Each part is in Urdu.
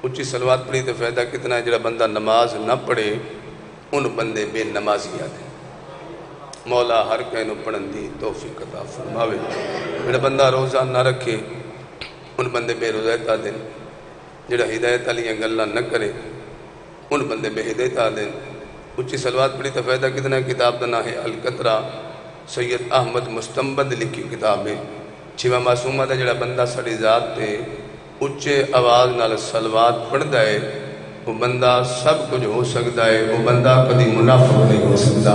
اچھی صلوات پڑھی تو فائدہ کتنا ہے؟ جڑا بندہ نماز نہ پڑھے ان بندے بے نمازی آتے مولا ہر کہنو پڑھن دی توفیق عطا فرماوے۔ جڑا بندہ روزہ نہ رکھے ان بندے بے روزہ دیں، جڑا ہدایت علیہ گلہ نہ کرے ان بندے بے ہدایت دیں۔ اچھی صلوات پڑھی تو فائدہ کتنا ہے؟ کتاب دا نام ہے القطرہ، سید احمد مستنبد لکھی کتاب ہے۔ چھواں معصومہ دا جڑا بندہ ساڑی ذات تے اچھے آواز نال صلوات پڑھدا ہے وہ بندہ سب کچھ ہو سکتا ہے، وہ بندہ کدی منافق نہیں ہو سکتا۔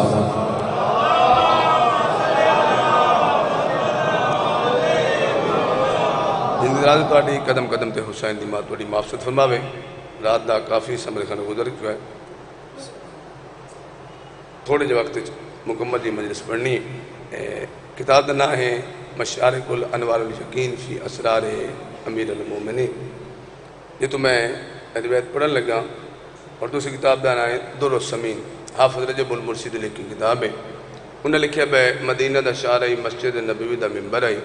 زندگی تواڈی قدم قدم تے حسین دی ماں تواڈی معافت فرماوے۔ رات دا کافی سمرے خانہ گزر چکا ہے، تھوڑے جو وقت مکمل دی مجلس پڑھنی ہے۔ کتاب دا نام ہے مشارق الانوار الیقین فی اسرار امیر المومنین۔ یہ تو میں روایت پڑھن لگا، اور دوسری کتاب دا نام ہے در السمین، حافظ رجب المرشد لکھی کتاب ہے۔ انہیں لکھیا بے مدینہ دا شارعی مسجد نبوی دا ممبر ہے،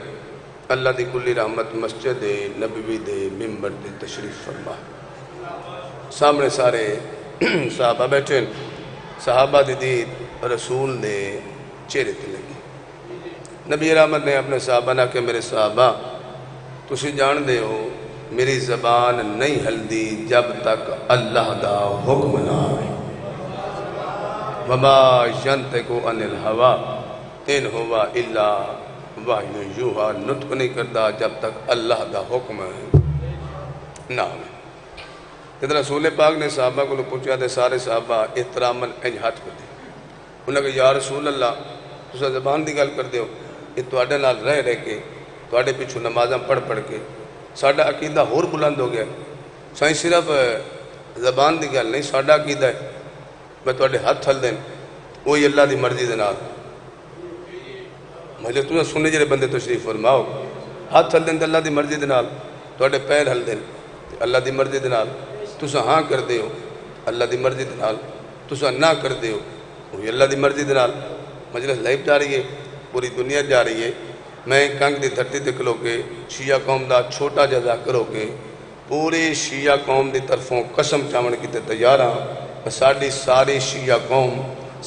اللہ دی کلی رحمت مسجد نبوی دے ممبر دے تشریف فرما۔ سامنے سارے صحابہ بیٹھے، صحابہ دی دید رسول نے چہرے تے لگی۔ نبی رحمت نے اپنے صحابہ نے کہ میرے صحابہ تسی جان دے ہو میری زبان نہیں ہلدی جب تک اللہ دا حکم نہ آئے، وما ینطق عن الہوا ان ہوا الا وحی یوحی، نطق نہیں کرتا جب تک اللہ دا حکم نہ آئے۔ جب رسول پاک نے صحابہ کو پوچھا تو سارے صحابہ احتراماً انج ہاتھ پہ دے، انہوں نے کہا یا رسول اللہ تسا زبان دی گل کر دیو، یہ تواڈے نال رہ کے تواڈے پیچھو نمازاں پڑھ کے ساڈا عقیدہ ہور بلند ہو گیا۔ سائیں صرف زبان دی گل نہیں، ساڈا عقیدہ ہے میں تواڈے ہاتھ ہل دین وہی اللہ دی مرضی دے نال۔ مجھے تساں سننے جڑے بندے تشریف فرماؤ، ہاتھ ہل دین تے اللہ دی مرضی دے نال، تواڈے پیر ہل دین اللہ دی مرضی دے نال، تساں ہاں کر دے ہو اللہ دی مرضی دے نال، تساں نہ کر دے ہو وہی اللہ دی مرضی دے نال۔ مجلس لائیو جا رہی ہے، پوری دنیا جا رہی ہے۔ میں کنگ دی دھرتی تے کھلو کے شیعہ قوم دا چھوٹا جا ذکر ہو کے پوری شیعہ قوم دی طرفوں قسم چاون کیتے تیار ہاں ساڈی ساری شیعہ قوم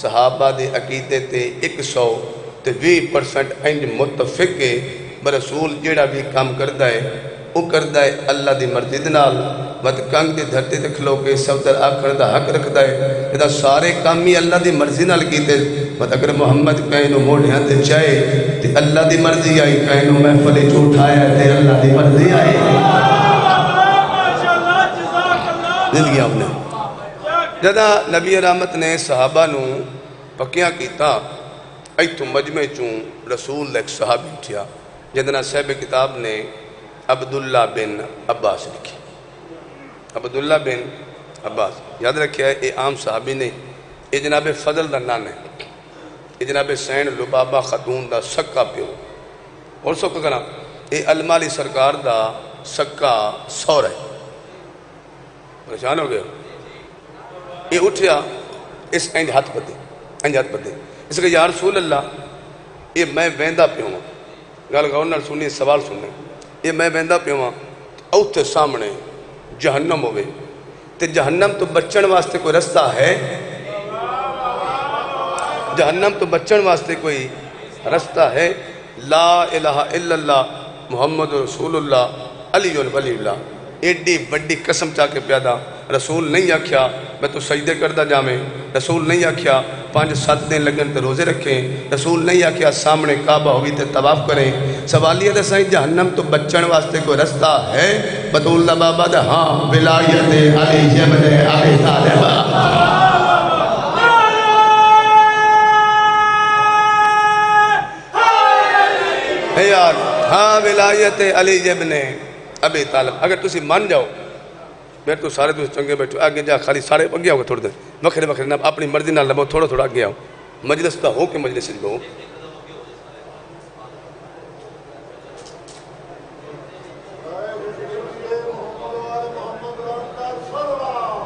صحابہ دے عقیدے تے 120% انج متفق ہے برسول جیڑا بھی کام کردا ہے وہ کردا ہے اللہ دی مرضی دے نال۔ مت کنگ دی دھرتی تے کھلو کے صفدر آکھن دا حق رکھدا ہے، یہ سارے کام ہی اللہ دی مرضی نال کیتے۔ مت اگر محمد کہنو موڑیاں تے چاہے تے اللہ دی مرضی آئی، کہنو محفل چ اٹھایا تے اللہ دی مرضی آئی۔ زندگی آپ نے جدا نبی رحمت نے صحابہ نو پکیاں کیتا، ایتھوں مجمع چوں رسول ایک صحابی اٹھیا جدنا صاحب کتاب نے عبداللہ بن عباس لکھی۔ عبداللہ بن عباس یاد رکھیا ہے، یہ عام صحابی نہیں، یہ جناب فضل دا نان ہے، یہ جناب سین لبابہ خاتون دا سکا پیو، اور سو کہنا یہ المالی سرکار دا سکا سور ہے۔ پریشان ہو گئے، یہ اٹھیا اس انج ہاتھ پتے اس کہ یا رسول اللہ یہ میں ویندا پیوں گل غور نال سنی، سوال سننے، یہ میں ویندا پیوں اوتھے سامنے جہنم ہوئے تے جہنم تو بچن واسطے کوئی رستہ ہے؟ جہنم تو بچن واسطے کوئی رستہ ہے؟ لا الہ الا اللہ محمد رسول اللہ علی ولی اللہ، ایڈی بڑی قسم چاہ کے پیادا۔ رسول نہیں آکھیا میں تو سجدے کردہ جامیں، رسول نہیں آکھیا 5-7 دن لگن تے روزے رکھیں، رسول نہیں آکھیا سامنے کعبہ ہوئی تے طواف کریں۔ سوالیہ دے سائیں جہنم تو بچن واسطے کوئی رستہ ہے؟ بطول دا بابا دا ہاں ولایت علی ابن ابی طالب، ہے یار ہاں ولایت علی ابن ابی طالب۔ اگر تسی مان جاؤ میں تو سارے تو چنگے بیٹھو آگے جا، خالی سارے اگے آؤ گے تھوڑے دیر وکھرے وکھرے نہ اپنی مرضی نہ لبو، تھوڑا تھوڑا آگے آؤ، مجلس کا ہو کے مجلس بہو۔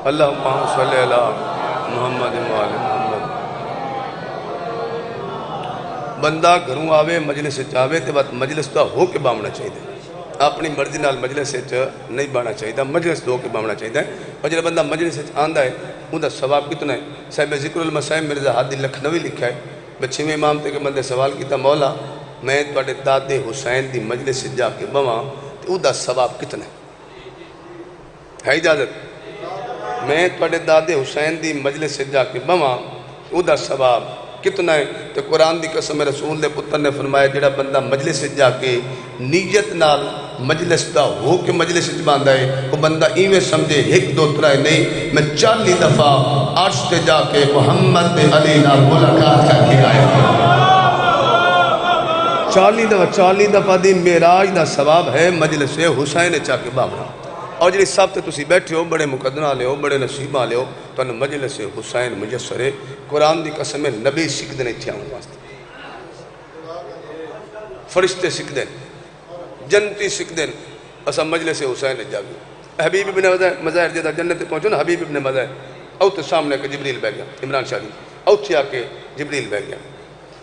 اللہم صلی اللہ محمد وآل محمد۔ بندہ گھروں آوے مجلس چاہوے تے بات مجلس کا ہو کے بامنا چاہیے، اپنی مرضی نال مجلس نہیں بانا چاہیے، مجلس دو کے بانا چاہیے. اور جب بندہ مجلس آندا ہے ان کا ثواب کتنا ہے؟ صاحب ذکر المسائب مرزا ہادی لکھنوی لکھا ہے، میں 6ویں امام تے کہ بندے سوال کیتا، مولا میں تواڈے دادے حسین دی مجلس جا کے بواں تے او دا ثواب کتنا ہے اجازت؟ میں تواڈے دادے حسین دی مجلس جا کے بواں او دا ثواب کتنا ہے؟ تو قرآن دی قسم رسول دے پتر نے فرمایا جڑا بندہ مجلس جا کے نیت نال مجلس دا ہو کے مجلس باندھا ہے وہ بندہ ایویں سمجھے ایک دو ترائے نہیں، میں 40 دفعہ عرش تے جا کے محمد علی نال ملاقات کر کے آیا. 40 دفعہ دی معراج دا ثواب ہے مجلس حسین چا کے باونا. اور جی سب تے تسی بیٹھے ہو بڑے مقدرہ لے ہو بڑے نصیبہ لے ہو تو مجلس حسین مجسر ہے. قرآن دی قسم نبی سکھ دنے تھے آن واسطے، فرشتے سکھ دیں، جنتی سکھ دیں، اسا مجلس حسین جاگے. حبیب ابن مظاہر جدہ جنت پہنچو نا، حبیب ابن مظاہر اوتے سامنے کے جبریل بیٹھ گیا، عمران شاہ دی اوتے آ کے جبریل بیٹھ گیا.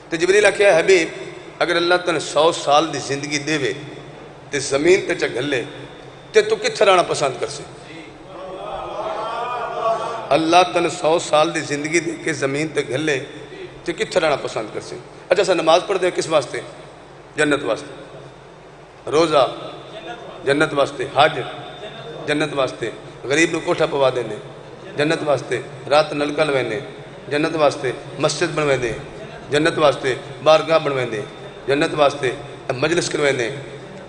تو جبریل آکھیا حبیب اگر اللہ تن 100 سال دی زندگی دے وے تے زمین تے چا گھلے تے تو کتھر آنا پسند کر سے؟ اللہ تن 100 سال دی زندگی دے کے زمین تے گھلے تے کتھر آنا پسند کر سے؟ اچھا سا نماز پڑھ دے کس واسطے؟ جنت واسطے. روزہ جنت واسطے. حج جنت واسطے. غریب نو کوٹھا پوا دینے جنت واسطے. رات نلکا لوینے جنت واسطے. مسجد بنوے دے جنت واسطے. بارگاہ بنوے دے جنت واسطے. مجلس کروے دے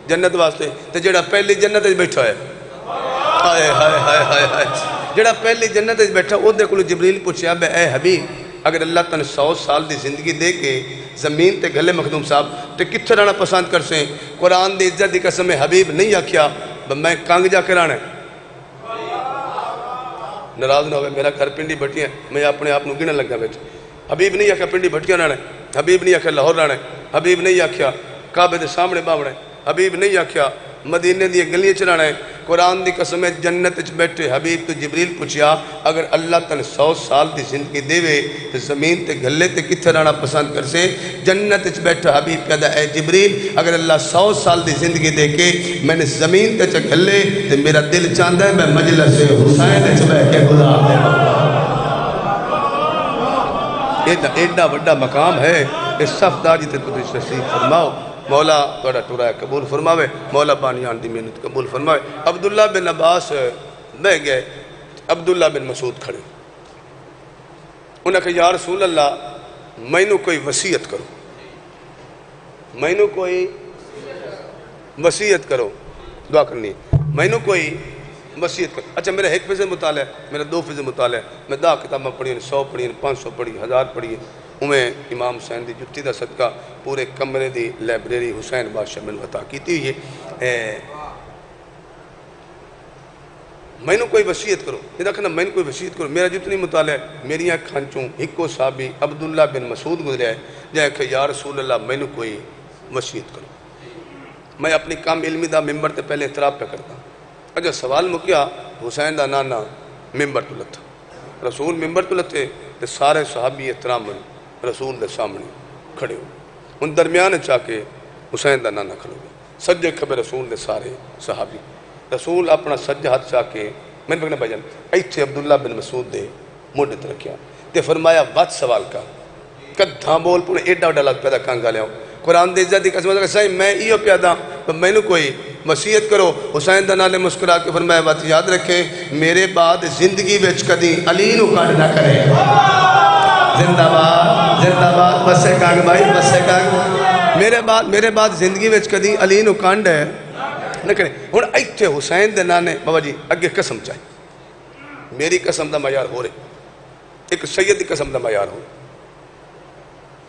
جنت واسطے. تے جڑا پہلی جنت بیٹھا ہے ہائے ہائے ہائے ہائے ہائے جڑا پہلی جنت بیٹھا او دے کلو جبریل پوچھیا بے اے حبیب اگر اللہ تن 100 سال دی زندگی دے کے زمین تے گھلے مخدوم صاحب تے کتھر آنا پسند کر سے؟ قرآن دی عزت دی قسم حبیب نہیں آکھیا میں کانگ جا کر آنا ہے. ناراض نہ ہوئے میرا گھر پنڈی بھٹی ہے میں اپنے آپ نو گنن لگا بیٹھ. حبیب نہیں آکھیا پنڈی بھٹیاں رہنا ہے، حبیب نہیں آکھیا لاہور رہنا ہے، حبیب نہیں آکھیا کعبے دے سامنے باونا ہے، حبیب نہیں آکھیا مدینے دی گلیاں چلانا ہے. قرآن دی قسم جنت وچ بیٹھے حبیب تو جبریل پوچھیا اگر اللہ تن 100 سال دی زندگی دے وے تے زمین تے گھلے تے کتھر آنا پسند کر سے؟ جنت وچ بیٹھا حبیب کہدا اے جبریل اگر اللہ 100 سال دی زندگی دے کے میں نے زمین تے چ گھلے تے میرا دل چاہندا ہے میں مجلس حسین وچ بیٹھ کے گزار دے. ایڈا بڑا مقام ہے اس صفداری تے تسی نصیب فرماؤ. مولا توڑا ٹورا قبول فرماوے، مولا بانیان دی محنت قبول فرماوے. عبداللہ بن عباس بہ گئے، عبداللہ بن مسعود کھڑے. انہوں نے کہا یا رسول اللہ مینوں کوئی وصیت کرو، مینوں کوئی وصیت کرو. دعا کرنی مینوں کوئی وصیت کرو. اچھا میرا 1 فیصد مطالعہ ہے، میرا 2 فیصد مطالعہ ہے، میں 10 کتابیں پڑھی 100 پڑھی 500 پڑھی 1000 پڑھی. میں امام حسین دی جتی دا صدقہ پورے کمرے دی لائبریری حسین بادشاہ میں عطا کیتی ہوئی ہے. میں نے کوئی وصیت کرو، یہ دیکھنا میں نے کوئی وصیت کرو. میرا جتنی مطالعہ ہے میری کھان چوں ایکو صحابی عبداللہ بن مسعود گزریا ہے جائے کہ یا رسول اللہ میں نے کوئی وصیت کرو. میں اپنی کام علمی دا ممبر تے پہلے اعتراف پہ کرتا. اچھا سوال مکیا حسین دا نانا ممبر تو لتھا، رسول ممبر تو لتھے تے سارے صحابی احترام رسول دے سامنے کھڑے ہو. ان درمیان چاہ کے حسین دا نانا کھڑو گیا، سجے کھبے رسول دے سارے صحابی. رسول اپنا سجے ہاتھ چاہ کے میں نے بکنے بھائی جان ایتھے عبداللہ بن مسعود دے موڈے تے رکھیا تے فرمایا وات سوال کا کدھاں بول پونے ایڈا وڈا لگ پیدا کانگا لیا. قرآن دے عزت دی قسم کہ صحیح میں ایو پیادا میں نے کوئی وصیت کرو. حسین دا نالے مسکرا کے فرمایا بات یاد رکھیں میرے بعد زندگی وچ کدی علی نو کانڈ نہ کرے. زندہ باد زندہ باد بسے کانگ بھائی بسے کانگ. میرے بعد زندگی وچ کدی علی نو کانڈ ہے نہ کرے. ہن ایتھے حسین دے نانے بابا جی اگے قسم چاہیے میری قسم دا معیار ہو رہے ایک سید دی قسم دا معیار ہو.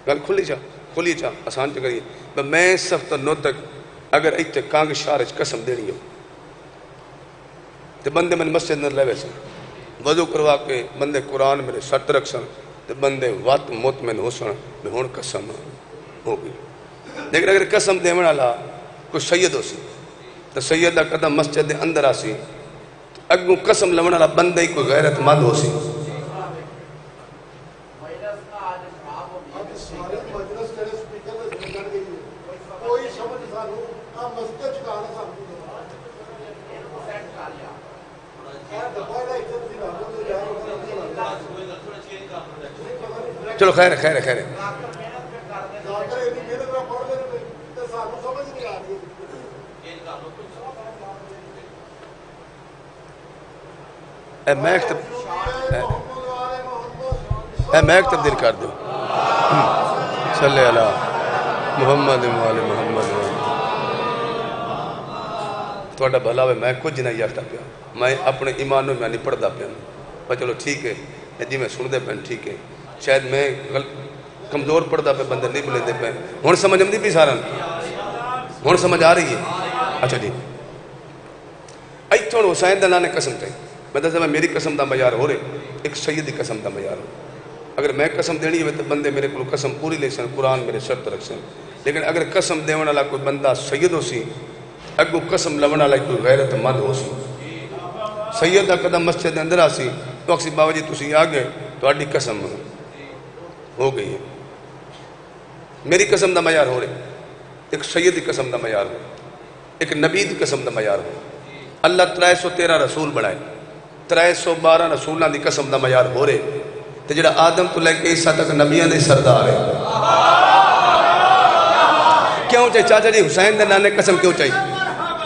گل کھلی چاہ آسان چ کریے میں سخت نو تک اگر ایتھے کانگ شہر قسم دینی ہو تے بندے من مسجد نہ لے سن وضو کروا کے بندے قرآن میرے سٹ رکھ سن تے بندے وات مطمئن ہو سن میں ہون قسم ہو گئی. لیکن اگر قسم دے والا کوئی سید ہو سی تو سید دا قدم مسجد دے اندر آسی اگوں قسم لون والا بندہ ہی کوئی غیرت مند ہو سی. چلو خیر ہے خیر ہے خیر ہے. میک تبدیل کر دو. صلی اللہ محمد وآل محمد. تھوڑا بھلا ہوئے میں کچھ نہیں یارتا پیا, میں اپنے ایمانوں میں نہیں پڑھتا پیا, پر چلو ٹھیک ہے جی میں سن دے پہ ٹھیک ہے, شاید میں کمزور پڑھتا پہ بندر نہیں بلے دے پہ. ہون سمجھ آمدی بھی سارا, ہون سمجھ آ رہی ہے. اچھا جی ایتھوں حسین دا نے قسم تے میں دسا میں میری قسم دا معیار ہو رہے ایک سید دی قسم دا معیار ہو. اگر میں قسم دینی ہے تو بندے میرے کو قسم پوری لے سن, قرآن میرے شرط رکھ سن. لیکن اگر قسم دیون والا کوئی بندہ سید ہو سی, اگو قسم لون والا کوئی غیرت مند ہو سی, سید دا قدم مسجد اندر آ سی تو اکسی بابا جی تسی آ گئے تو اڈی قسم ہو گئی ہے. میری قسم دا معیار ہو رہے ایک سید دی قسم دا معیار ہو, ایک نبی دی قسم دا معیار ہو. اللہ 313 رسول بنائے, 312 رسولوں دی قسم دا معیار ہو رہے تو جڑا آدم تو لے کے عیسیٰ تک نبیان دے سردار ہے. کیوں چاہیے چاچا جی حسین دے نانے قسم کیوں چاہیے؟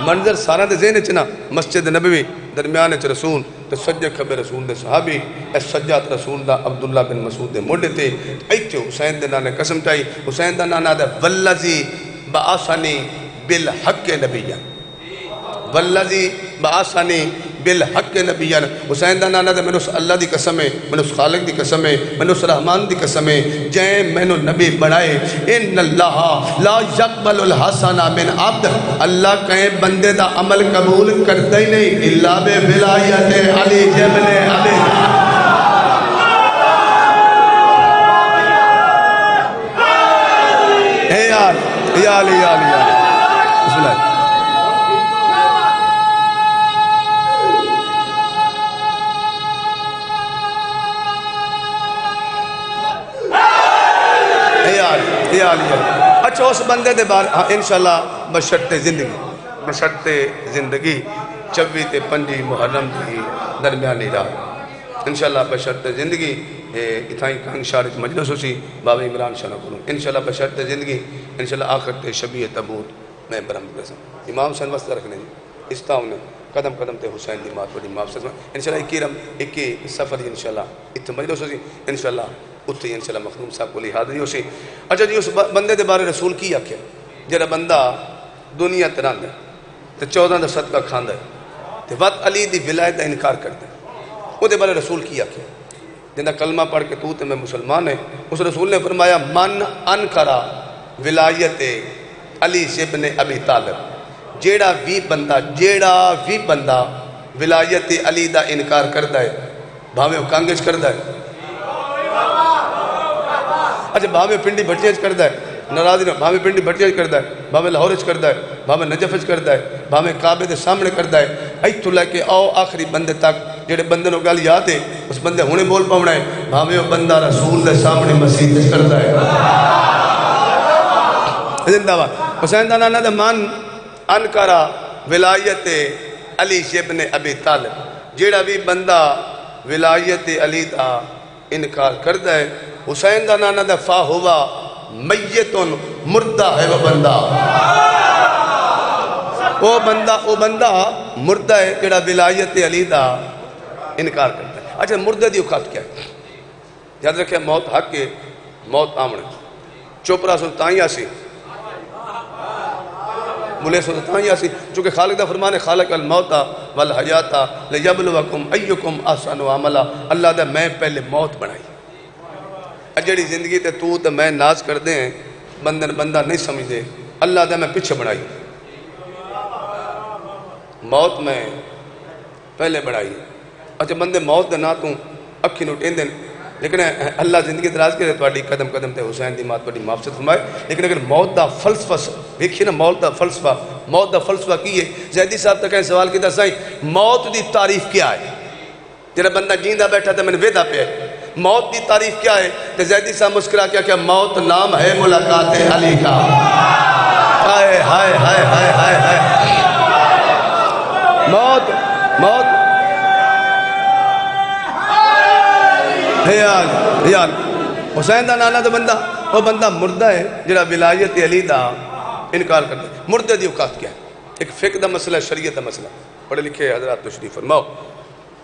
منظر سارا دے ذہن چنا مسجد نبوی درمیان چ رسول تے سجے کھبے رسول دے صحابی, اے سجاد رسول دا عبداللہ بن مسعود دے موڈے تے ایتھے حسین دے نانے قسم چاہیے. حسین دا نانا دے والذی بعثنی بالحق نبیہ, والذی بعثنی بالحق نبیان. حسین دا نانا دے میں نے اس اللہ دی قسم ہے, میں نے اس خالق دی قسم ہے, میں نے اس رحمان دی قسم ہے جائیں میں نے نبی بڑھائے. ان اللہ لا یقبل الحسن من عبد, اللہ کہیں بندے دا عمل قبول کرتا ہی نہیں الا بے ولایت علی جبل علی. اے یار یا علی یا علی یا علی بسم اللہ. اچھا اس بندے دے بار انشاءاللہ بشرط زندگی 24 تے 25 محرم کی درمیانی رات انشاءاللہ بشرط زندگی اتھائیں کانگ شارج مجلس ہو سی بابا عمران شاہ کروں انشاءاللہ بشرط زندگی انشاءاللہ آخر تے شبیہ تبوت میں برم قسم امام حسین وسط رکھنے جی اس طاؤں نے قدم قدم تے حسین دی مات بڑی معاف سے انشاءاللہ 21 سفر انشاءاللہ اتھا مجلس ہو سی انشاءاللہ اتھے انشاءاللہ مخدوم صاحب کو حاضری ہو سی. اچھا جی اس بندے دے بارے رسول کی آکھیا جڑا بندہ دنیا تراندہ تے 14 دا صدقہ کھاندہ تے وقت علی دی ولایت دا انکار کردہ, وہ دے بارے رسول کی آکھیا جنہ کلمہ پڑھ کے تو تے میں مسلمان ہے. اس رسول نے فرمایا من انکرا ولایت علی ابن ابی طالب, جیڑا بھی بندہ ولایت علی دا انکار کردہ ہے بھاویں کانگش کردہ ہے, اچھا بھاویں پنڈی بھٹیاں کردہ ہے ناراضی نہ, بھاویں پنڈی بھٹیاں کردہ ہے, بھاویں لاہورچ کردہ ہے, بھاویں نجف کردہ ہے, بھاویں کعبے دے سامنے کردہ ہے. ایتھوں لے کے آؤ آخری بندے تک جڑے بندے نو گل یاد ہے اس بندے ہونے بول پاؤنا ہے بھاویں وہ بندہ رسول دے سامنے مسیح کردہ ہے. زندہ باد. حسین دا نانا دے من انکارا ولایت علی ابن ابی طالب, جیڑا بھی بندہ ولایت علی دا انکار کردہ ہے حسین دا نانا دا فا ہوا میتن مردہ ہے. وہ بندہ مردہ ہے جڑا ولایت علی دا انکار کرتا ہے. اچھا مردہ دی اوقات کیا ہے؟ یاد رکھے موت حق کے موت آمن چوپرا سلطانی آسی بلے سلطانی آسی, چونکہ خالق دا فرمان ہے خالق الموتا والحیاتا لیبلوکم ایکم احسن عملا. اللہ دا میں پہلے موت بنائی, جڑی زندگی تے تو تے میں ناز کر دیں بندہ نہیں سمجھ دے, اللہ دا میں پیچھے بنائی موت میں پہلے بنائی. اچھا بندے موت دے نا تو اکھی نوٹین دیں, لیکن اللہ زندگی دراز کرے تو آڈی قدم قدم تے حسین دی مات بڑی معافست فرمائے. لیکن اگر موت دا فلسفہ دیکھئے نا موت دا فلسفہ کی ہے. زیدی صاحب تک سوال کی دسائیں موت دی تعریف کیا ہے؟ جنہا بندہ جیندہ بیٹھا تھا میں نے ویدہ پہ ہے موت دی تعریف کیا ہے؟ تو زیدی صاحب مسکرا کیا کہ موت نام ہے ملاقات علی کا. ہائے ہائے ہائے ہائے ہائے ہائے موت یار حسین دا نانا تو بندہ وہ بندہ مردہ ہے جڑا ولایت علی دا انکار کرتا ہے. مردے دی اوقات کیا ہے؟ ایک فقہ دا مسئلہ ہے، شریعت دا مسئلہ. پڑھے لکھے حضرات تشریف فرماؤ.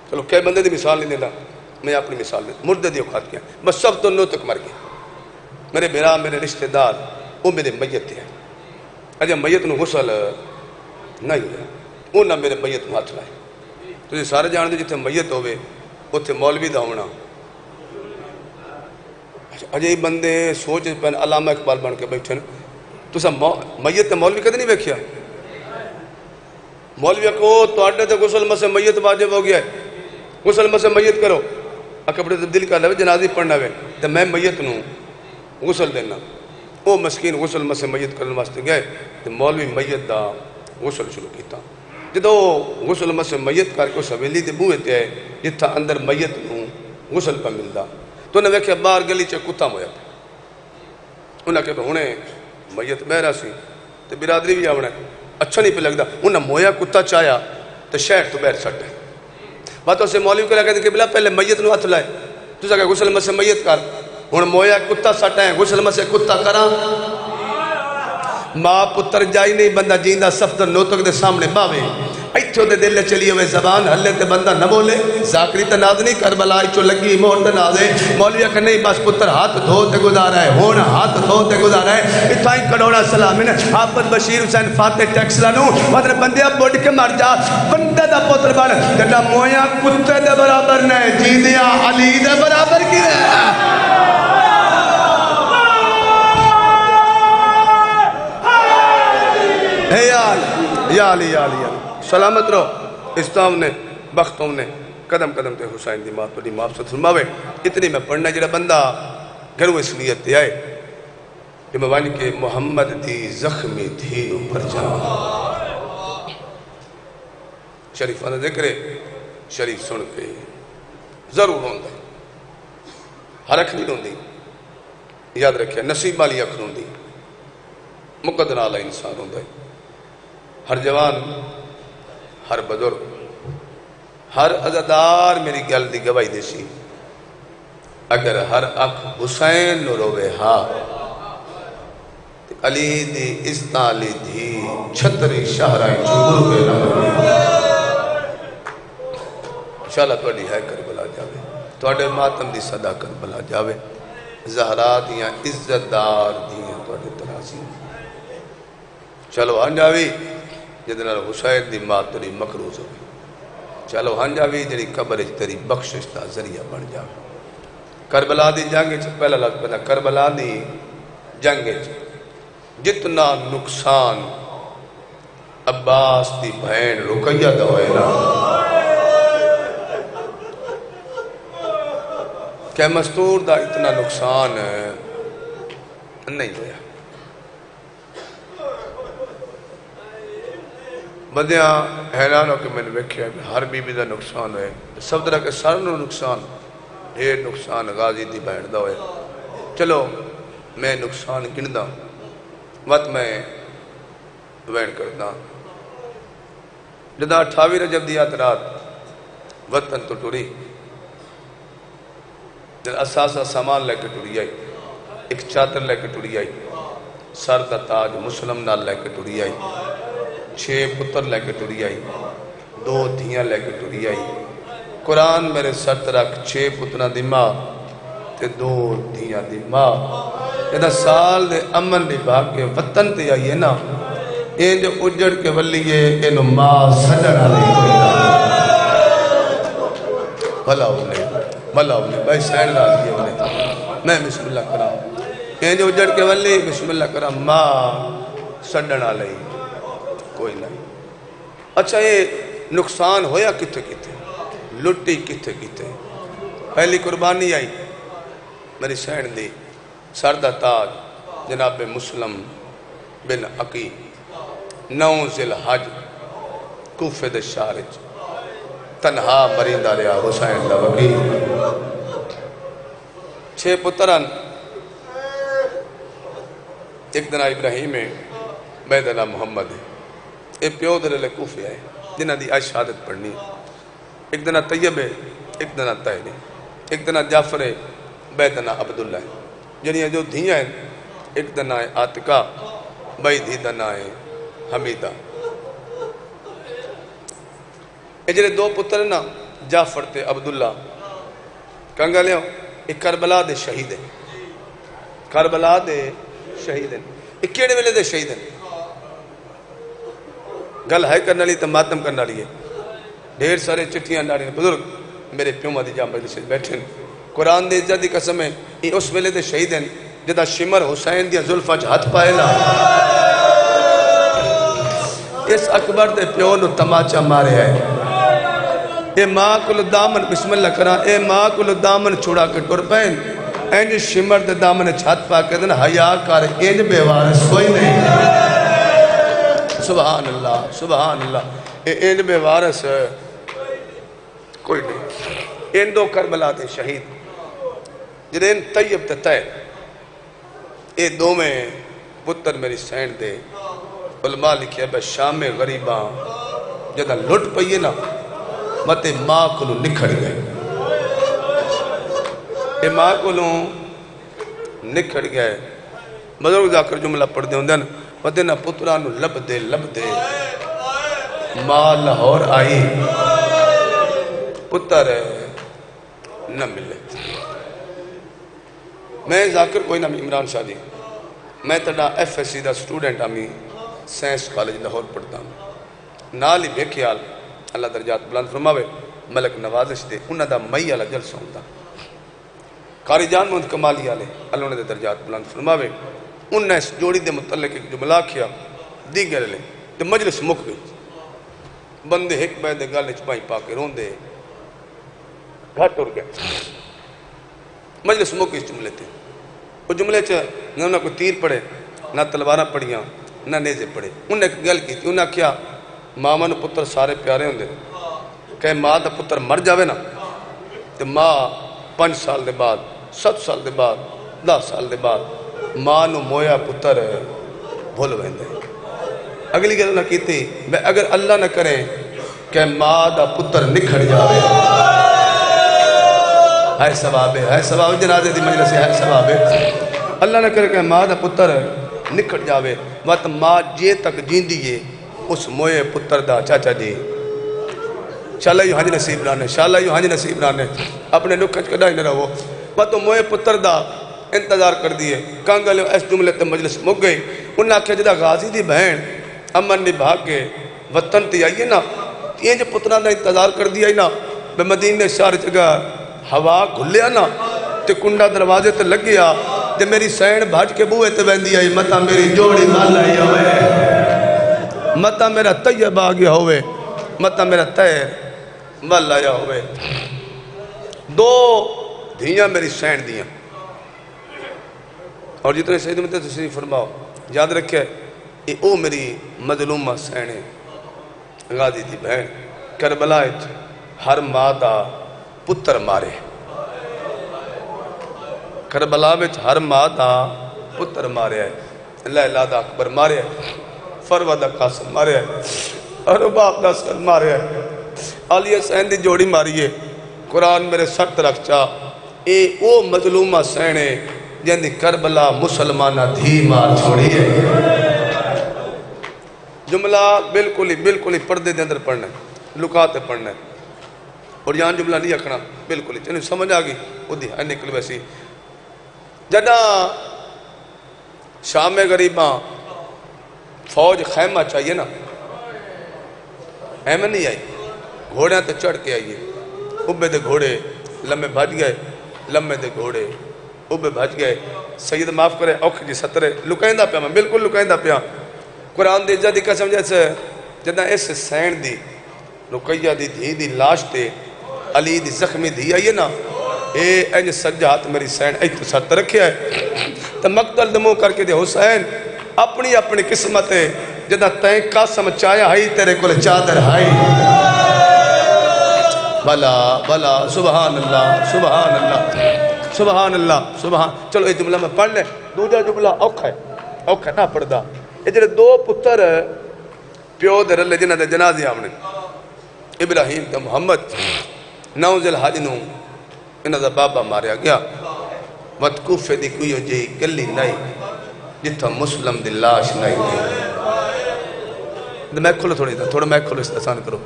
چلو کئی بندے دی مثال نہیں دینا، میں اپنی مثال دیتا. مردے دی اوقات کیا ہے؟ بس سب تو نو تک مر گئے. میرے بیرا میرے رشتہ دار وہ میرے میت تھے. اجے میت نو غسل نہیں ہویا، وہ نہ میرے میت نو ہاتھ لائے. تو یہ سارے جان دے جتنے میت ہوئے اتنے مولوی دا ہونا. اجے بندے سوچ پہن علامہ اقبال بن کے بیٹھے نا. تو سب میت تے مولوی کدے نہیں بیکھیا؟ مولوی کو تواڈے تے غسل مسے میت واجب ہو گیا ہے، غسل مسے میت کرو. کپڑے تبدیل کر لے جنازی پڑھنا وے تے میں میت نو غسل دینا. وہ مسکین غسل مسے میت کرنے واسطے گئے تے مولوی میت دا غسل شروع کیتا. جدو غسل مسے میت کر کے اس حویلی دے بوئے تے آئے جتھا اندر میت نو غسل پہ ملدا. تو انہیں ویکھیا باہر گلی چ کتا مویا پہ. انہیں کہا ہونے میت بہرا سی تے برادری بھی آونا ہے، اچھا نہیں پہ لگتا. انہیں مویا کتا چایا تو شہر تو بہر چھٹ ہے. باتوں سے مولوی کو لگا کہ بلا پہلے میت نو ہاتھ لائے تو سکا غسل مسے میت کر. ہوں مویا کتا سٹ ہے غسل مسے کتا کرا. ماں پتر جائی نہیں بندہ جیندہ صفدر نوتک دے سامنے باوے ایتھو دے دل چلی ہوئے زبان ہلے تے بندہ نہ بولے. ذاکری تے نازنی کربلا چو لگی مور تے نازے. مولوی کہ نہیں بس پتر ہاتھ دھو تے گزارا ہے، ہون ہاتھ دھو تے گزارا ہے. اتھائی کڑوڑا سلام ہے حافظ بشیر حسین فاتح ٹیکس لانو مطلب بندے بڑھ کے مر جا بندے دا پتر بن جڑا مویا کتے دے برابر نے جیندیا علی دے برابر کی ہے. یا علی یا علی سلامت رہو. اسلام نے بختوں نے قدم قدم تے حسین دی ماں پڑی معاف سے فرماوے. اتنی میں پڑھنا جڑا بندہ گھروں اس نیت تے آئے کہ میں وانی کہ محمد دی زخمی تھی اوپر جاؤں. شریفانہ ذکر شریف سن کے ضرور ہوندہ ہر اکھ نہیں ہوندی. یاد رکھے نصیب والی اکھ ہوندی، مقدر اعلی انسان ہوندہ ہے. ہر جوان، ہر بزرگ، ہر عزادار میری گل دی گواہی دے سی. اگر ہر اکھ حسین نو روے ہاں علی دی عزتاں علی دھی چھتری شہرائیں چنگور کے نمبر انشاءاللہ توڑی ہے کربلا جاوے، توڑے ماتم دی صدا کربلا جاوے. زہرا دیاں عزتدار دیاں توڑے ترازی. چلو ہن جاوی جدنا حسین دی ماں تری مقروض ہوئی. چلو ہن جاوی جڑی قبر تیری بخشش دا ذریعہ بن جاوے. کربلا دی جنگ پہلا لفظ پتا کربلا دی جنگ جتنا نقصان عباس دی بہن رقیہ دا ہوئے نا کہ مستور دا اتنا نقصان نہیں ہویا. بندیاں حیران ہو کہ میں نے ویکھیا کہ ہر بی بی دا نقصان ہوئے. سب طرح کے سارے نو نقصان ڈھیر نقصان غازی دی بہن دا ہوئے. چلو میں نقصان گندا وقت میں وین کردا. جدا 28 رجب دی رات وطن تو ٹری جد اساسا سامان لے کے ٹری آئی. ایک چادر لے کے ٹری آئی، سر دا تاج مسلم نال لے کے ٹری آئی، 6 پتر لے کے ٹری آئی، 2 دھیاں لے کے ٹری آئی. قرآن میرے سر رکھ 6 پترہ دی ماں تے 2 دھیاں دی ماں. جدہ سال دے امن دی باقی وطن تے آئیے نا این جو اجڑ کے ولیے اینو ماں سجڑا لے بھلا انہیں بھائی سین راضی انہیں میں بسم اللہ کرا این جو اجڑ کے ولی بسم اللہ کرا ماں سجڑا لے کوئی نہیں. اچھا یہ نقصان ہویا کتے کتے لٹی کتے کتے. پہلی قربانی آئی میری سین دی سردہ تاج جناب مسلم بن عقی 9 ذی الحج کوفے دے شارج تنہا مریندہ رہا حسین دا وکیل. 6 پتران ایک دنہ ابراہیم ہے بیدنا محمد ہے. ایک پیو دلے کوفے آئے جنہ دی آج شہادت پڑھنی. ایک دنہ طیب ہے ایک دنہ طاہر ہے. ایک دا نام جعفر ہے، بے دا نام عبداللہ ہے. جنہیں جو دھیاں ہیں، ایک دا نام ہے عاتقہ، بھائی دھی دا نام ہے حمیدہ. یہ جنہیں دو پتر ہیں نا، جعفر تے عبداللہ، کنگا لے ہو، ایک کربلا دے شہید ہیں. کربلا دے شہید ہیں. ایک کیڑے ویلے دے شہید ہیں. گل ہے کرنا لی تو ماتم کرنا لیے. ڈھیر سارے چٹھیاں ڈاڑی بزرگ میرے پیوں مادی جام مجلس سے بیٹھے ہیں. قرآن دے عزت دی قسم ہے، یہ اس ویلے دے شہید ہیں جدا شمر حسین دیا زلفہ چ ہاتھ پائے نا. اس اکبر دے پیوں نو تماچا مارے ہے. اے ماں کل دامن بسم اللہ کرا، اے ماں کل دامن چھوڑا کے ٹر پین. اینج شمر دے دامن چھات پا کے دن حیا کر اینج بے وارث کوئی نہیں. سبحان اللہ سبحان اللہ. اینج بے وارث کوئی نہیں. این دو کربلا دے شہید جنہیں طیب تے تے اے دو میں پتر میری سین دے. علماء لکھے بے شام غریباں جدہ لٹ پئیے نا متے ماں کو نکھڑ گئے. اے ماں کو نکھڑ گئے. بزرگ ذاکر جملہ پڑھ دے ہوندے نا متے نا پترانو لب دے ماں لاہور آئی پتر نہ ملے. میں ذاکر کوئی نامی عمران شاہ جی، میں تڑا ایف ایس سی دا سٹوڈنٹ آمی سائنس کالج لاہور پڑھتا ہوں. نال ہی بے خیال اللہ درجات بلند فرماوے ملک نوازش دے انہاں دا مئی والا جلسہ ہوندا. قاری جان محمد کمالی والے اللہ نے درجات بلند فرماوے انہیں اس جوڑی دے متعلق ایک جملہ کیا دیگر لے تو مجلس مک گئی. بندے ایک بے دے گالے چپائی پا کے رون دے گھٹ اڑ گئے. مجلس مک اس جملے تھے. وہ جملے نہ انہیں کوئی تیر پڑے نہ تلوارہ پڑیاں نہ نیزے پڑے. انہیں ایک گل کی تھی. انہیں کیا ماما نو پتر سارے پیارے ہوں دے کہ ماں دا پتر مر جاوے نا تو ماں 5 سال دے بعد 7 سال دے بعد 10 سال دے بعد ماں نو مویا پتر بھول ویندے. اگلی گل انہیں کی تھی اگر اللہ نہ کرے کہ ماں دا پتر نکھڑ جاوے ہے ثواب ہے ثواب جنازے دی مجلس ہے ثواب ہے. اللہ نہ کرے کہ ماں دا پتر نکھڑ جاوے وقت ماں جے تک جین دیئے اس موئے پتر دا چاچا جی شاءاللہ یو حج نصیب رانے شاءاللہ یو حج نصیب رانے اپنے نکھچ کڑا ہی نہ رہو. وقت موئے پتر دا انتظار کر دیئے. کانگا لے اس جملے تے مجلس مک گئی. انہاں کہا جدا غازی دی بہن امن نبھا کے وطن تی آئیے نا یہ جو پتران دا انتظار کر دیا نا بے مدینہ شہر جگہ ہوا گھلیا نا تے کنڈا دروازے تے لگ گیا تے میری سین بھاج کے بوئے تے بہندی آئی متا میری جوڑی مال آئی ہوئے متا میرا طیب آگیا ہوئے متا میرا تیر مال آیا ہوئے. 2 دھیاں میری سین دیاں اور جتنے سید میں تشریف فرماؤ یاد رکھے یہ او میری مظلومہ سینے غازی دی بہن کربلا ہر ماں دا پتر مارے. کربلا ہر ماں دا پتر مارے ہے. لیلہ دا اکبر مارے ہے. فروہ دا قاسم مارے ہے. رباب دا سر مارے ہے. علی حسین دی جوڑی ماری ہے. قرآن میرے سخت رکھ چاہ اے او مظلومہ سینے جن دی کربلا مسلمانہ دھی مار چھوڑی ہے. جملہ بالکل ہی پردے دے اندر پڑھنا ہے لکاتے پڑھنا ہے اور یہاں جملہ نہیں اکھنا بالکل ہی چلیں سمجھ آگئی وہ دی ہے نکل ویسی. جدہ شام غریباں فوج خیمہ چاہیے نا خیمہ نہیں آئی گھوڑیاں تے چڑھ کے آئیے. ابے دے گھوڑے لمبے بھاج گئے لمبے دے گھوڑے ابے بھاج گئے. سید معاف کرے اوکھ جی سترے لکائندہ پیا میں بالکل لکائندہ پیا. قرآن دی عزت دی قسم جیسے جدہ اس سین دی رقیہ دی دھی دی لاش تے علی دی زخمی دھی آئیے نا اے اینج سجات میری سین ایک تو ساتھ رکھیا ہے تو مقتل دمو کر کے دے حسین اپنی قسمت ہے جدہ تین قاسم چایا ہائی تیرے کل چادر ہائی. بلا سبحان اللہ سبحان اللہ سبحان اللہ سبحان. چلو ایک جملہ میں پڑھ لیں. دوجہ جملہ اوکھا ہے نہ پڑھ دا. یہ جڑے 2 پتر پیو دے رلے جنہ دے جنازے آمنے ابراہیم تے محمد 9 ذی الحج نو انہاں دا بابا ماریا گیا وقت کوفے دی کوئی جی گلی نہیں جتھا مسلم دی لاش نہیں میں کھولو تھوڑا میں کھولو استحسان کرو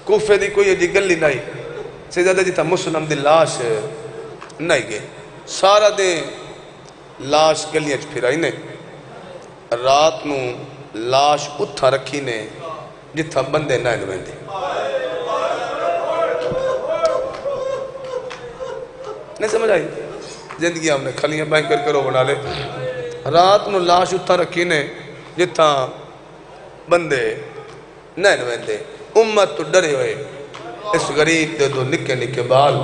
کوفے دی کوئی جی گلی نہیں سے زیادہ جتھا مسلم دی لاش نہیں گئے سارا دے لاش گلیاں پھرائی نے رات نو لاش اتھا رکھی نے جتھا بندے نہ نویندے نہیں سمجھ آئی زندگی ہم نے کھلیاں بائیں کرو بنا لے رات نو لاش اتھا رکھی نے جتھا بندے نہ نویندے امت تو ڈرے ہوئے اس غریب دے دو نکے نکے بال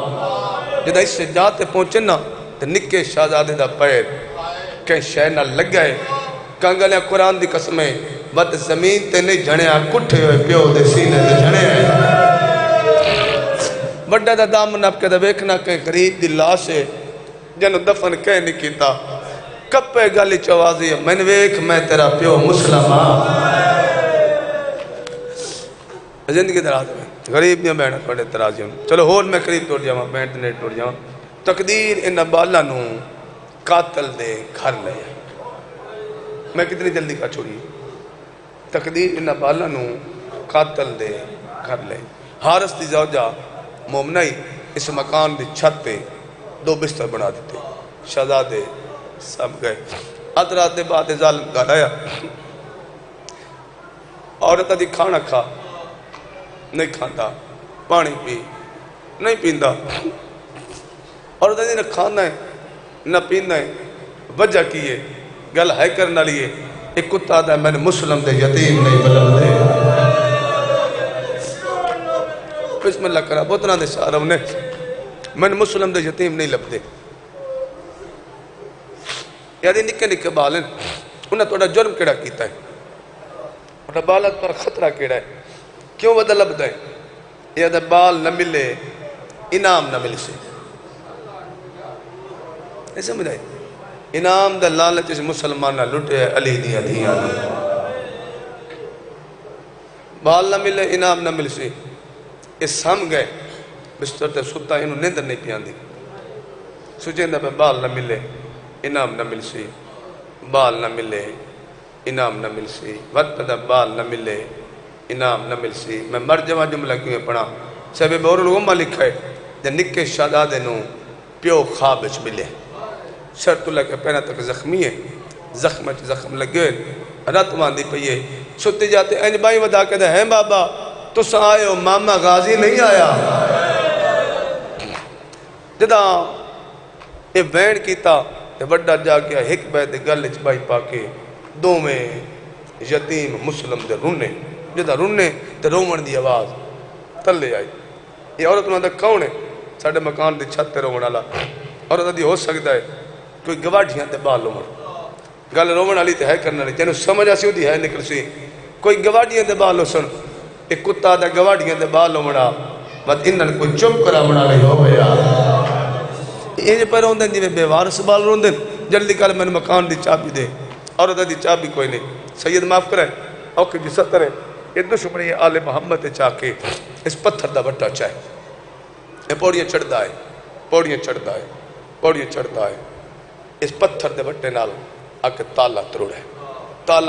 جدہ اس سے جاتے پہنچے نا تو نکے شہزادے دا پیر کہیں شہ نہ لگ گئے کانگلیاں قرآن دی قسمیں بد زمین تے نہیں جھڑیاں کٹھے ہوئے پیو دے سینے تے جھڑے ہیں بڑا دا دامن اب کے دا بیکنا کہیں غریب دی لاشے جنو دفن کہیں نہیں کیتا کپے گالی چوازی میں نے ویک میں تیرا پیو مسلمان زندگی دراز میں غریب نہیں بہن بڑے ترازی ہوں چلو ہول میں قریب توڑ جاؤں بہن نیٹ توڑ جاؤں تقدیر ان بالا نو قاتل دے گھر لے میں کتنی جلدی کا چھوڑی تقدیر ان بالا نو قاتل دے گھر لے حارس دی زوجہ مومنائی اس مکان دی چھت پہ دو بستر بنا دیتے شہزادے سب گئے ادرات دے بعد ظالم گھر آیا عورتہ دی کھانا کھا نہیں کھاندا پانی پی نہیں پیندا اور دی نہ کھانا ہے نہ پینا ہے وجہ کی ہے گل ہے کرنا لیے ایک کتا دا میں نے مسلم دے یتیم نہیں بلد دے بسم اللہ کرا بہتنا دے سارا انہیں میں نے مسلم دے یتیم نہیں لب دے یادی نکے نکے بالن انہیں توڑا جرم کیڑا کیتا ہے انہیں بالت پر خطرہ کیڑا ہے کیوں ودا لب دائیں یا دا بال نہ ملے انعام نہ مل سے ایسے مجھائی انعام دا لالچ اس مسلمان نہ لٹے علی دیا دیا بال نہ ملے انعام نہ مل سے اس ہم گئے بستر تے ستا انہوں نیندر نہیں پیان دی سوچیں دا بال نہ ملے انعام نہ مل سے بال نہ ملے انعام نہ مل سے وقت دا بال نہ ملے انعام نہ مل سی میں مر جمع جملہ کیوں پڑھا صاحب بور الغمہ لکھا ہے جب نکے شہزادے نو پیو خواب اچ ملے شرط اللہ کے پہنا تک زخمی ہے زخم لگے رات واندی پئیے ستے جاتے اینج بائی ودا کے دے ہیں بابا تو سا آئے ہو ماما غازی نہیں آیا جدا یہ وین کیتا یہ وڈا جا گیا ایک بیت گل اچ بائی پاکے دو میں یتیم مسلم دے رونے جدہ رونے تے رومن دی آواز تلے آئی یہ عورت انہوں نے کون ہے ساڑھے مکان دی چھت تے رومن آلا عورت دی ہو سکتا ہے کوئی گواڑیاں تے بال رومن گل رومن آلی تے ہے کرنا نہیں جنہوں سمجھا سی ہوتی ہے نکل سی کوئی گواڑیاں تے بال سن ایک کتا دا گواڑیاں تے بال رومن آ بات انہوں کوئی چپ کرا منا رہی ہو گیا یہ پر روندن جی میں بے وارس بال روندن جلدی کال میں مکان دی چابی دے عورت دی چابی کوئی نہیں سید معاف کرے اوکے جی ستر ہے یہ دشمنی آل محمد چاہ کے اس پتھر دا بٹا چاہے یہ پوڑیاں چڑھتا ہے اس پتھر دے بٹے نال آکے تالا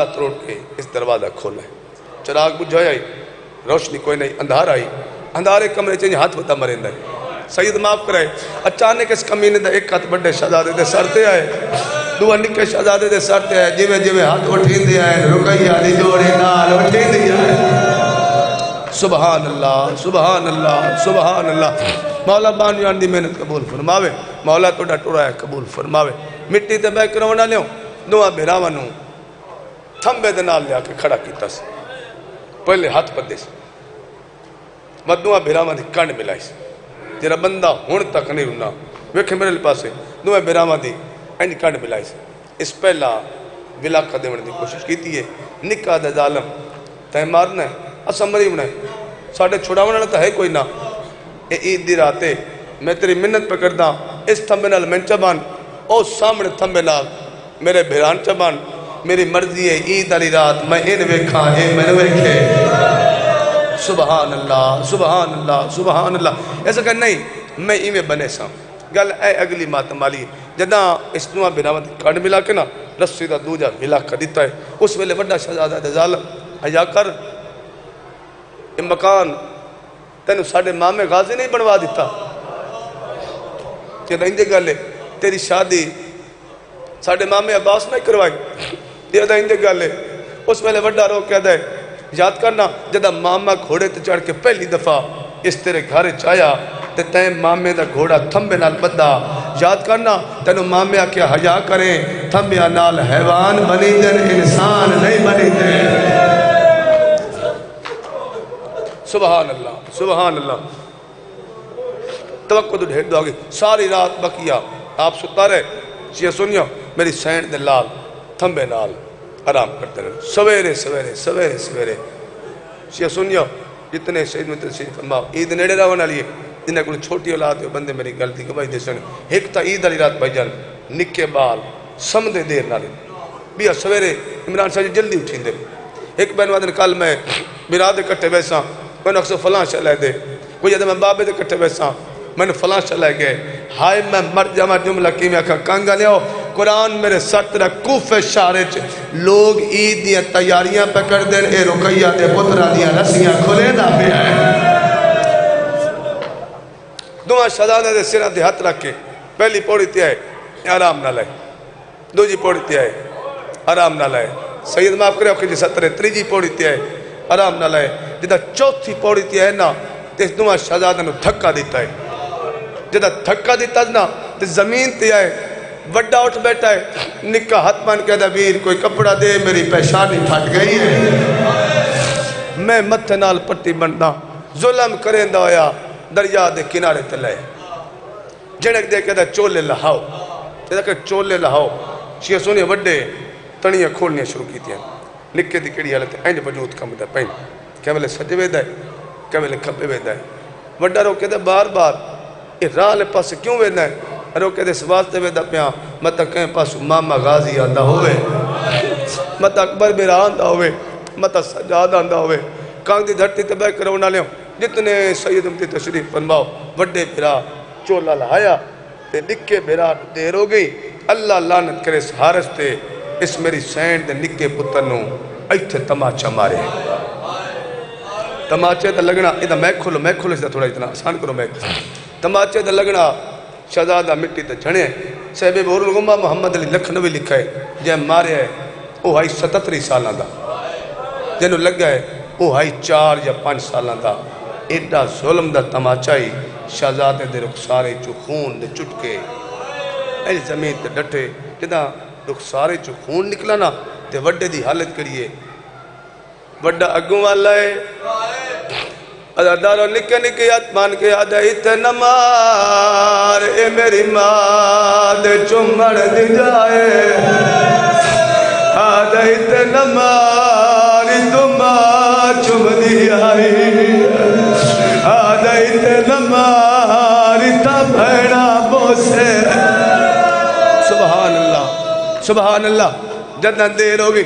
تروڑ کے اس دروازہ کھولا ہے چراغ بجھائی آئی روشنی کوئی نہیں اندھار آئی اندھارے کمرے چینج ہاتھ بتا مرین دے سید معاف کرائے اچانک اس کمینے دے ایک ہاتھ بڑے شہزادے دے سرتے آئے دو نکے شہزادے دے سرتے آئے جویں ہاتھ اٹھین دے آئے رکائی آدھی جوڑے نال اٹھین دے آئے سبحان اللہ سبحان اللہ سبحان اللہ مولا بانیان دی محنت قبول فرماوے مولا توڑا ٹوڑا ہے قبول فرماوے مٹی تے بے کرونا لیوں دعا بیراوانوں تھمبے دے نال لیا کے کھڑا کیتا سی پہلے ہاتھ پدے سی دعا بیراوان دی کنڈ ملائی سی جرا بندہ ہون تک نہیں رہنا ویکھے میرے لئے پاسے دعا بیراوان دی اینج کنڈ ملائی سی اس پہلا ولاقہ دیونے دی کوشش کیتی ہے نکاح دے ظالم تہ مارنا ہے اسا مریمنا ہے ساڑھے چھوڑاونا تا ہے کوئی نہ اے عید دی راتے میں تیری منت پہ کردہ اس تھمبے نال میں چبان او سامنے تھمبے نال میرے بھیران چبان میری مرضی ہے عید علی رات میں ان ویکھاں اے میں نے ویکھے سبحان اللہ سبحان اللہ سبحان اللہ ایسا کہ نہیں میں ایمیں بنے سا گل اے اگلی ماتم والی جداں اس دوہاں بناوت کھڑ ملا کے نا رسی دا دوجا ملا کر دیتا ہے اس ویلے وڈا شہزادہ دے ظالم حیا کر یہ مکان تینوں ساڑھے مامے غازی نہیں بنوا دیتا کہ دائیں دے گلے تیری شادی ساڑھے مامے عباس نہیں کروائی یہ دائیں دے گلے اس ویلے وڈا رو کہہ دے یاد کرنا جدہ ماما گھوڑے تے چڑھ کے پہلی دفعہ اس تیرے گھر چایا تے تین مامے دا گھوڑا تھمبے نال بدھا یاد کرنا تینوں مامے کیا حیا کریں تھمبے نال حیوان بنی دن انسان نہیں بنی دن سبحان اللہ سبحان اللہ توقع تو ڈھیر دو آگے ساری رات بکیا آپ ستا رہے چیئے سنیا میری سینڈ دے لال تھمبے نال آرام کرتے رہے سویرے سویرے سویرے سویرے چیئے سنیا جتنے شہید متر شہید فرماؤ عید نیڑے رہونا لیے جنہیں کوئی چھوٹی اولاد ہو بندے میری غلطی کو بھائی دے سنے ایک تا عید علی رات بھائی جان نکے بال سمدے دیر نالے بیا سویرے عمران صاحب جلدی اٹھیں دے ایک بین وادن کال میں برادے کٹے بیسا میں نے اکثر فلاں چلائے دے کوئی جدہ میں بابے دے کٹے بیسا میں نے فلاں چلائے گئے ہائے میں مر جامع جملہ کی میں کہا کانگا لیا قرآن میرے سترہ کوفے شارچ لوگ عید دیا تیاریاں پہ کر دیں اے رقیہ دے پترہ دیا رسیاں کھلے نہ پہ آئے دعا شہزادہ دے سرہ دے ہاتھ رکھ کے پہلی پوڑی تی آئے آرام نہ لائے دو جی پوڑی تی آئے آرام نہ لائے سید معاف کرے اوکے جی سترہ تریجی پوڑی تی آئے آرام نہ لائے جدہ چوتھی پوڑی تی آئے نا تیس دعا شہزادہ نے دھکا دیتا ہے جدہ دھکا دیتا ہے نا تیس زمین تی آئے وڈا اٹھ بیٹھا ہے نکا ہاتھ مان کہہ دا ویر کوئی کپڑا دے میری پیشانی پھٹ گئی ہے میں متھے نال پٹی بننا ظلم کریں دا ہویا دریا دے کنارے تلائے جنک دے کہہ دا چولے لہاؤ کہہ دا چولے لہاؤ شیعہ سونے وڈے تنیاں کھولنیاں شروع کی تھی نکے دی کڑی حالت اینج وجود کم دا پہن کہ ویلے سجے وے دا ہے کہ ویلے کھپے وے دا ہے وڈا رو کہہ دا بار بار یہ راہ لے پاس کیوں وے دا ہے رو کہہ دے سواستے وے دا پیاں مطا کہیں پاس ماما غازی آندہ ہوئے مطا اکبر میرا آندہ ہوئے مطا سجاد آندہ ہوئے کانگ دی دھرتی تے بے کرونا لیوں جتنے سید امتی تشریف فرماؤ وڈے بھیرا چولا لہایا تے نکے بھیرا دیر ہو گئی اللہ لعنت کرے اس حارس تے اس میری سینڈ دے نکے پتنوں ایتھے تماچا مارے تماچے دا لگنا ادھا میں کھولو اس دا تھوڑا اتنا آسان کرو میں تماچے دا لگنا شہزادہ مٹی تے جھڑے صاحب بور الغمہ محمد علی لکھنوی لکھا ہے جے مارے ہے وہ ہائی 77 سالہ دا جنہوں لگا ہے وہ ہائی 4 یا 5 سالہ دا ایڈا ظلم دا تماچائی شہزادے دے رخسارے چو خون دے چٹکے ایلی زمین تے ڈٹے جدہ رخسارے چو خون نکلا نا تے وڈے دی حالت کریے وڈا اگوں والا ہے ادارو نکے نکے اتمان کے آدھائیت نمار اے میری ماں دے چمڑ دی جائے آدھائیت نمار تمہا چم دی آئی آدھائیت نمار تا بھیڑا بوسے سبحان اللہ جدنا دیر ہوگی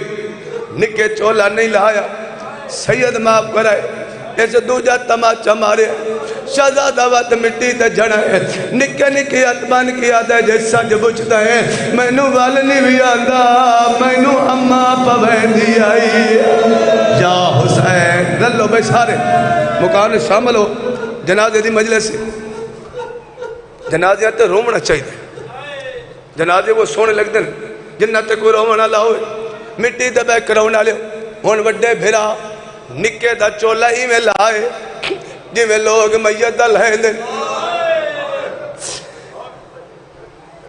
نکے چولا نہیں لایا سید معاف کرائے ایسے دوجہ تماچا مارے شہزادہ وقت مٹی تے جھڑا ہے نکے نکے اتمان کی آدھا جیسا جو بچتا ہے میں نو والنی بھی آدھا میں نو اممہ پوین دی آئی یا حسین للو بھائی سارے مقابلے شامل ہو جنازے دی مجلس سے جنازے آتے رومنا چاہیے جنازے وہ سونے لگ دن جنہ تے کوئی رومنا لاؤے مٹی تے بے کرونا لے ہون وڈے بھیرا نکے دا چولا ہی میں لائے جی میں لوگ میت دل ہیں دن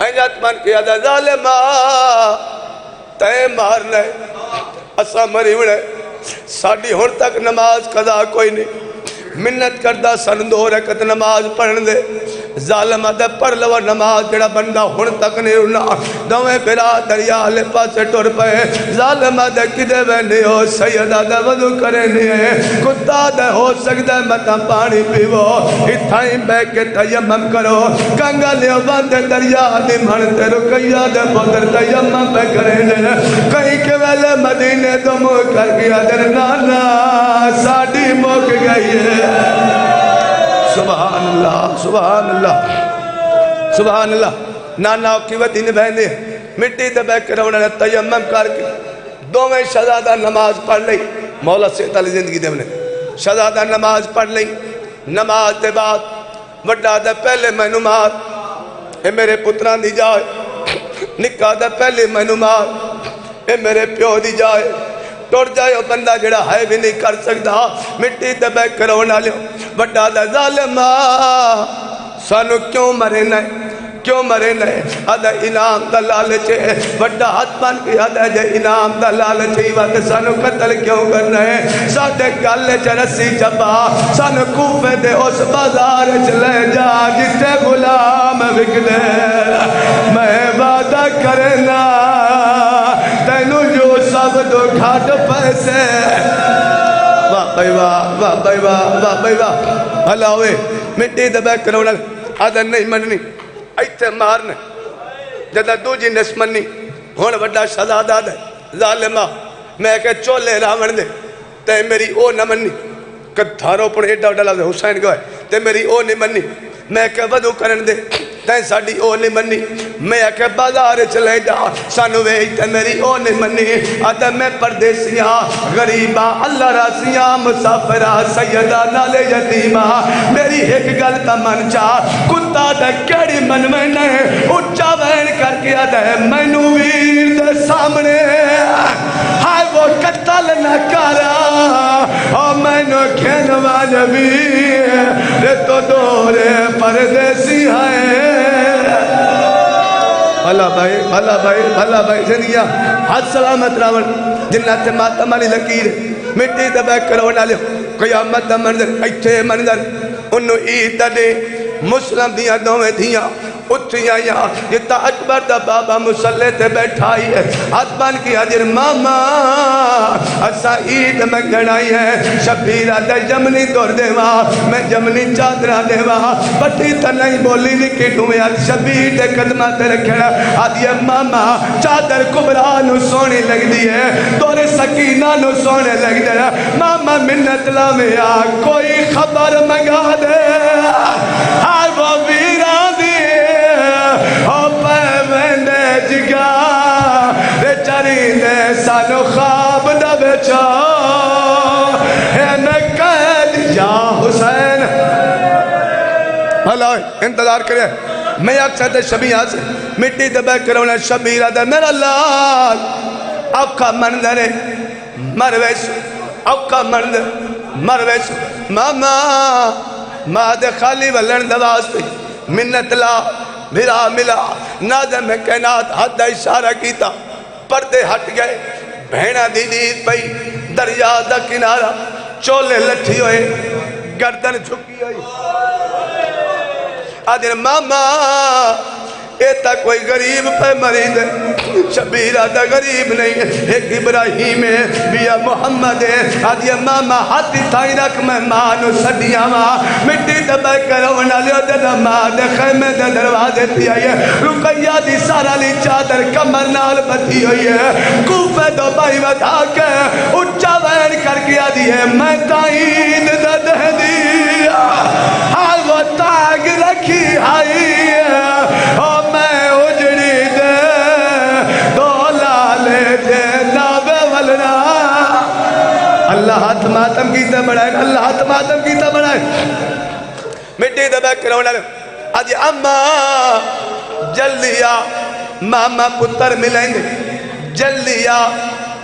اینجات من کیا دا ظالمہ تے مارنے اسا مریوڑے ساڑھی ہون تک نماز قضا کوئی نہیں منت کردہ سن 2 رکعت نماز پڑھن دے ظالمہ دے پڑھ لو نماز جڑا بندہ ہون تک نہیں رنا دویں بھرا دریا لے پاسے ٹور پئے ظالمہ دے کدے وینے ہو سیدہ دے وضو کرے نہیں کتا دے ہو سکتا متا پانی پیو اتھائیں بے کے تیمم کرو کنگا لیو باندے دریا دی مانتے رکیہ دے پتر تیمم پہ کرے نہیں کہیں کے ویلے مدینے تو مو کر گیا در نانا ساڑھی موک گئی ہے سبحان اللہ سبحان اللہ نانا کی ودی نے بہنے مٹی دے بے کرونا نے تیمم کر کے دوویں شہزادہ نماز پڑھ لئی مولا سے تعالی زندگی دے نے شہزادہ نماز پڑھ لئی نماز دے بعد وڈا دے پہلے مینوں مار اے میرے پتراں دی جائے نکا دے پہلے مینوں مار اے میرے پیو دی جائے ٹوڑ جائے بندہ جڑا ہے بھی نہیں کر سکتا مٹی تے بے کرونا لیو وڈا دے ظالما سانو کیوں مرے نہیں کیوں مرے نہیں آدھا انعام دا لالچے وڈا ہاتھ بن کے آدھا جے انعام دا لالچے وقت سانو قتل کیوں کرنا ہے ساڑھے گالے چے رسی چپا سانو کوفے دے اس بازار چلے جا جتے غلام وکدے میں وعدہ کرنا تینو جو سب دو گھاٹ پیسے واہ بھائی واہ واہ بھائی واہ واہ بھائی واہ اللہ ہوئے مٹی دبے کرونا آدھا نہیں مننی ایتے مارنے جدہ دو جی نسمنی ہون وڈا شہزادہ دے ظالمہ میں کہ چولے راون دے تے میری او نہ منی کدھاروں پر ایڈا ڈالا دے حسین گوئے تے میری او نہیں منی میں کہ ودو کرن دے تے ساڑی او نہیں منی میں کہ بازار چلے جا سانو ویج تے میری او نہیں منی آدھا میں پردیسیاں غریباں اللہ راسیاں مسافرہ سیدہ نالے یتیمہ میری ایک گلتا من چاہ کتا دے کیڑی من میں نے اچھا وین کر کے آدھا میں نو ویر دے سامنے ہائے وہ قتل نہ کرا اور میں نو کھینوا نبی رے تو دورے پردیسی ہے بھلا بھائی بھلا بھائی بھلا بھائی زندگیہ حد سلامت راون جنات ماتم علی لکیر مٹی دبے کرونا لے قیامت دا منظر ایتھے منظر انہوں عید دے مسلم دیاں دویں دیاں اٹھیاں یا جتا اکبر دا بابا مسلح تے بیٹھائی ہے ہاتھ بان کی حضر ماما اسا عید میں گھڑائی ہے شبیرہ دے جمنی دور دیوا میں جمنی چادرہ دیوا بٹی تا نہیں بولی نکی ڈوئے شبیر دے قدمہ تے رکھنا آدھی ماما چادر کبرانو سونے لگ دیئے دور سکینہ نو سونے لگ دیئے ماما منت لامیا کوئی خبر مگا دے ہر وہ ویران دی جگا بیچاری نے سانو خواب نہ بیچا ہے میں قید یا حسین اللہ انتظار کرے میں اکثر دے شبیہ سے مٹی دبے کرونا شبیرہ دے میرا لال اوکا منظر مرویس اوکا منظر مرویس ماما ماں دے خالی ولن دواستی منت لا میرا ملا ناظم کائنات حد اشارہ کیتا پردے ہٹ گئے بھینا دی دید پئی دریا دا کنارہ چولے لٹھی ہوئے گردن جھکی ہوئی آدھر ماما ایتا کوئی غریب پہ مرید ہے شبیرہ دا غریب نہیں ہے ایک ابراہیم ہے بیا محمد ہے آدھی ماما ہاتھی تھائی رکھ میں مانو سڈیاں ماں مٹی دبے کرونا لیو دے ماں دے خیمے دے دروازے تھی آئی ہے رقیہ دی سارا لی چادر کمر نال بتی ہوئی ہے کوفے دو بائی ودا کے اچھا وین کر کے آدھی ہے میں تائید دے دے دی حال وہ تاگ رکھی آئی ہے اور میں اجڑی دے دو لالے دے نابے ولنا اللہ ہاتھ ماتم کیتا بڑھائے اللہ ہاتھ ماتم کیتا بڑھائے مٹی دے بیک کرونا لے آجی اما جلدیا ماما پتر ملیں گے جلدیا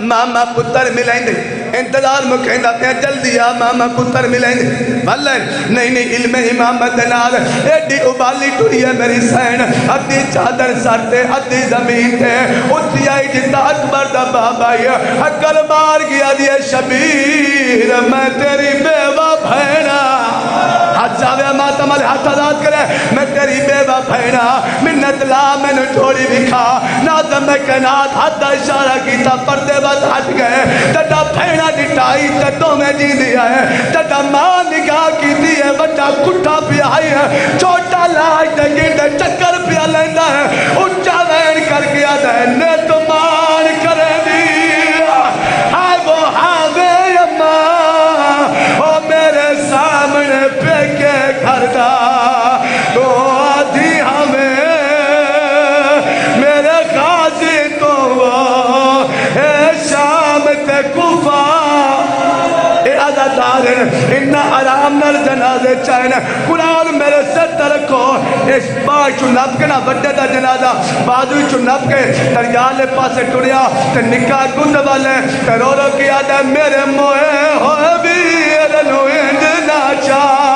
ماما پتر ملیں گے انتظار مکہندہ پہ جلدی آ ماما پتر ملیں گے بھلے نہیں علم امامت نال ایڈی ابالی ٹوئی ہے میری سین ادھی چادر سارتے ادھی زمین تے اتھی آئی جتا اکبر دا بابا اکل مار گیا دیئے شبیر میں تیری بیوہ بھینا ہاتھ جاوے ماتم علی ہاتھ آزاد کرے میں تیری بیوہ بھینا منت لا میں نے ٹھوڑی بکھا ناظم میں کائنات حد اشارہ کیتا پردے بس ہٹ گئے تڈا بھینا ڈٹائی تڈوں میں جی دیا ہے تڈا ماں نگاہ کی دی ہے بچہ کٹھا پہ آئی ہے چھوٹا لاج دگیندے چکر پہ لیندہ ہے اچھا وین کر کے آدھا ہے نیت مان کرے دیا ہائے وہ ہاوے اماں او میرے سامنے پہ کے گھر دا تو آدھی ہمیں جنازہ دار ان آرام نال جنازے چاہن قرآن میرے سر تے رکھو اس باغ چوں نپ کے نہ بڑے دا جنازہ بازو چوں نپ کے دریا لے پاسے ٹریا تے نکاح گند والے تے رو رو کے آدھا میرے موئے ہوئے بھی نو انج نہ چاہ